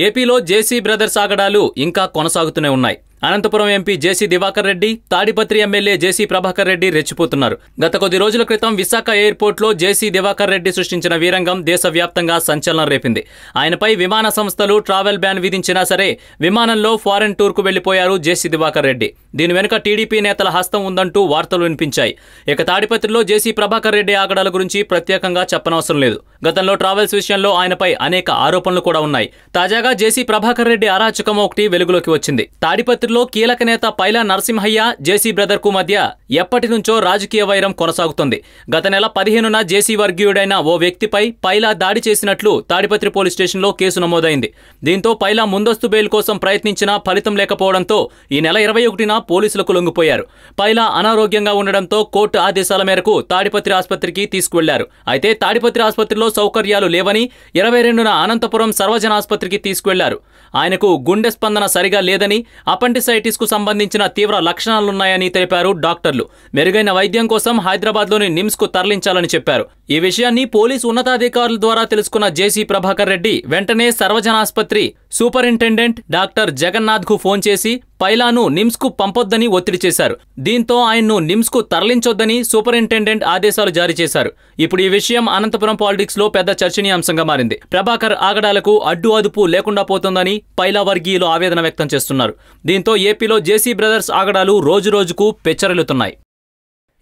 ఏపీలో JC brothers ఆగడాలు ఇంకా కొనసాగుతూనే ఉన్నాయి. Anantapuram MP JC Diwakar Reddy, Tadipatri MLA JC Prabhakar Reddy రెచ్చిపోతున్నారు. గత కొద్ది రోజుల క్రితం విశాఖ ఎయిర్పోర్ట్లో జేసీ దివాకర్ రెడ్డి సృష్టించిన వీరంగం దేశవ్యాప్తంగా సంచలనం రేపింది. ఆయనపై విమాన సంస్థలు ట్రావెల్ బ్యాన్ విధించినా సరే విమానంలో ఫారెన్ టూర్కు వెళ్లిపోయారు జేసీ దివాకర్ రెడ్డి. దీని వెనుక టీడీపీ నేతల హస్తం ఉందంటూ వార్తలు వినిపించాయి. ఇక తాడిపత్రిలో జేసీ ప్రభాకర్ రెడ్డి ఆగడాల గురించి ప్రత్యేకంగా చెప్పనవసరం లేదు. గతంలో ట్రావెల్స్ విషయంలో ఆయనపై అనేక ఆరోపణలు కూడా ఉన్నాయి. తాజాగా జేసీ ప్రభాకర్ రెడ్డి అరాచకం ఒకటి వెలుగులోకి వచ్చింది. తాడిపత్రిలో కీలక నేత పైలా నరసింహయ్య, జేసీ బ్రదర్ కు మధ్య ఎప్పటి నుంచో రాజకీయ వైరం కొనసాగుతుంది. గత నెల 15న జేసీ వర్గీయుడైన ఓ వ్యక్తిపై పైలా దాడి చేసినట్లు తాడిపత్రి పోలీస్ స్టేషన్లో కేసు నమోదైంది. దీంతో పైలా ముందస్తు బెయిల్ కోసం ప్రయత్నించినా ఫలితం లేకపోవడంతో ఈ నెల 21న పోలీసులకు లొంగిపోయారు. పైలా అనారోగ్యంగా ఉండడంతో కోర్టు ఆదేశాల మేరకు తాడిపత్రి ఆసుపత్రికి తీసుకువెళ్లారు. అయితే తాడిపత్రి ఆసుపత్రిలో సౌకర్యాలు లేవని 22న అనంతపురం సర్వజన ఆసుపత్రికి తీసుకువెళ్లారు. ఆయనకు గుండె స్పందన సరిగా లేదని, అపెండిసైటిస్ కు సంబంధించిన తీవ్ర లక్షణాలున్నాయని తెలిపారు డాక్టర్లు. మెరుగైన వైద్యం కోసం హైదరాబాద్లోని నిమ్స్ కు తరలించాలని చెప్పారు. ఈ విషయాన్ని పోలీసు ఉన్నతాధికారుల ద్వారా తెలుసుకున్న జేసీ ప్రభాకర్ రెడ్డి వెంటనే సర్వజన ఆసుపత్రి సూపరింటెండెంట్ డాక్టర్ జగన్నాథ్ కు ఫోన్ చేసి పైలాను నిమ్స్ కు పంపొద్దని ఒత్తిడి చేశారు. దీంతో ఆయన్ను నిమ్స్ కు తరలించొద్దని సూపరింటెండెంట్ ఆదేశాలు జారీ చేశారు. ఇప్పుడు ఈ విషయం అనంతపురం పాలిటిక్స్ లో పెద్ద చర్చనీయాంశంగా మారింది. ప్రభాకర్ ఆగడాలకు అడ్డు అదుపు లేకుండా పోతోందని పైలా వర్గీయులు ఆవేదన వ్యక్తం చేస్తున్నారు. దీంతో ఏపీలో జేసీ బ్రదర్స్ ఆగడాలు రోజురోజుకు పెచ్చరిల్లుతున్నాయి.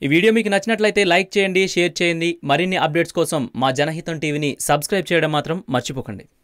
ఈ వీడియో మీకు నచ్చినట్లయితే లైక్ చేయండి, షేర్ చేయండి. మరిన్ని అప్డేట్స్ కోసం మా జనహితం టీవీని సబ్స్క్రైబ్ చేయడం మాత్రం మర్చిపోకండి.